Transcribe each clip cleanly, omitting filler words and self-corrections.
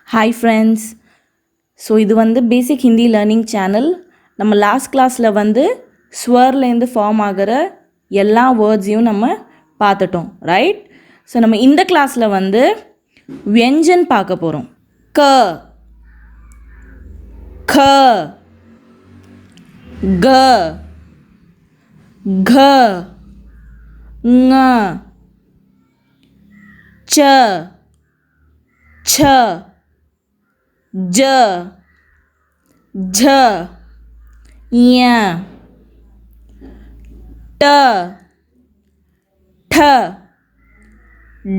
Hi friends. So இது வந்து basic Hindi learning channel. நம்ம last classல வந்து ஸ்வர்லேருந்து ஃபார்ம் ஆகிற எல்லா வேர்ட்ஸையும் நம்ம பார்த்துட்டோம், ரைட்? ஸோ நம்ம இந்த கிளாஸில் வந்து வியஞ்சன் பார்க்க போகிறோம். க, க, க, க, ங, ச, छ, ज, झ, ञ, ट, ठ,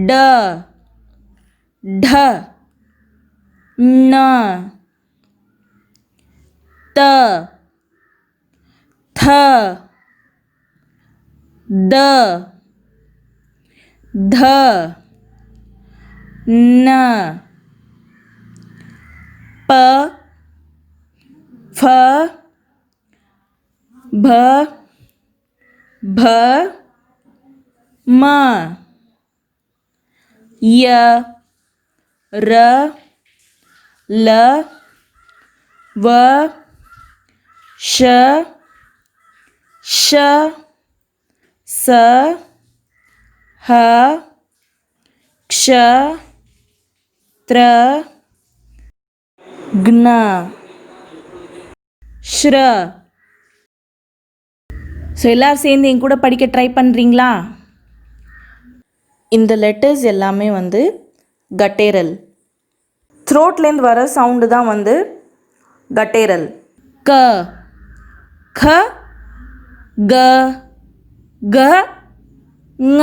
ड, ढ, न, त, थ, द, ध, न, प, फ, भ, भ, म, य, र, ल, व, श, श, स, ह, क्ष, त्र, ग्न, श्र. ஸோ எல்லோரும் சேர்ந்து என் கூட படிக்க ட்ரை பண்ணுறீங்களா? இந்த லெட்டர்ஸ் எல்லாமே வந்து கட்டேரல். த்ரோட்லேருந்து வர சவுண்டு தான் வந்து கட்டேரல். க, க, க, க, ங.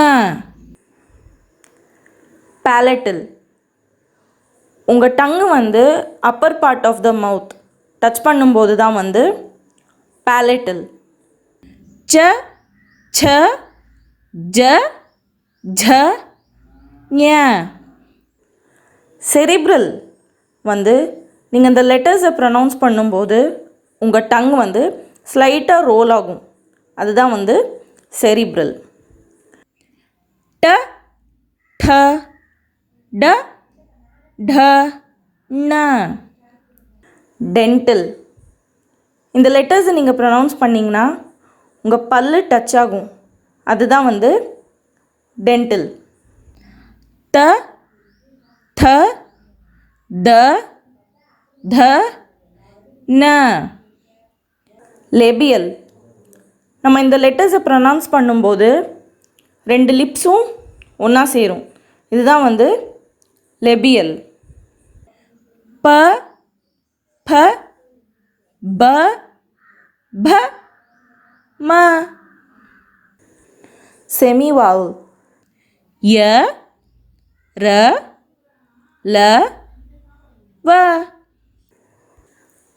பேலட்டல். உங்கள் டங்கு வந்து upper part of the mouth touch பண்ணும்போது தான் வந்து பேலட்டல். ச, ச, ஜ, ஜ, ஞ. செரிப்ரல் வந்து நீங்கள் இந்த லெட்டர்ஸை ப்ரொனவுன்ஸ் பண்ணும்போது உங்கள் டங் வந்து ஸ்லைட்டாக ரோல் ஆகும், அதுதான் வந்து செரிப்ரல். ட, ட, ட, ட, ந. டென்டல். இந்த லெட்டர்ஸை நீங்கள் ப்ரொனவுன்ஸ் பண்ணிங்கன்னா உங்கள் பல்லு டச் ஆகும், அதுதான் வந்து டென்டல். த, த, த, த, ந. லேபியல். நம்ம இந்த லெட்டர்ஸை ப்ரொனவுன்ஸ் பண்ணும்போது ரெண்டு லிப்ஸும் ஒன்றா சேரும், இதுதான் வந்து லேபியல். ப, ப, ப, ப, ம. செமிவாவல். ய, ர, ல, வ.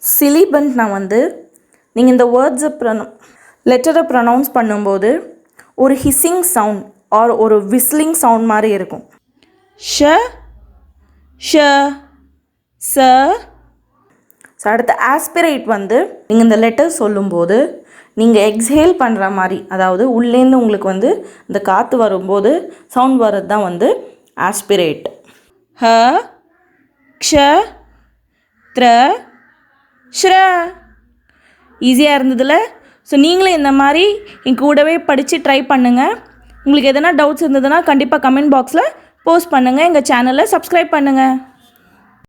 சிலிபன்ட்னா வந்து நீங்கள் இந்த வேர்ட்ஸை லெட்டரை ப்ரொனவுன்ஸ் பண்ணும்போது ஒரு ஹிஸ்ஸிங் சவுண்ட் ஆர் ஒரு விஸ்லிங் சவுண்ட் மாதிரி இருக்கும். ஷ, ஷ, ச. ஸோ அடுத்து ஆஸ்பிரேட் வந்து நீங்கள் இந்த லெட்டர் சொல்லும்போது நீங்கள் எக்ஸேல் பண்ணுற மாதிரி, அதாவது உள்ளேருந்து உங்களுக்கு வந்து இந்த காற்று வரும்போது சவுண்ட் வர்றது தான் வந்து ஆஸ்பிரேட். ஹ, க்ஷ, த்ர, ஷ்ர. ஈஸியாக இருந்ததில்ல? ஸோ நீங்களும் இந்த மாதிரி என் கூடவே படித்து ட்ரை பண்ணுங்கள். உங்களுக்கு எதனா டவுட்ஸ் இருந்ததுன்னா கண்டிப்பாக கமெண்ட் பாக்ஸில் போஸ்ட் பண்ணுங்கள். எங்கள் சேனலை சப்ஸ்கிரைப் பண்ணுங்கள்.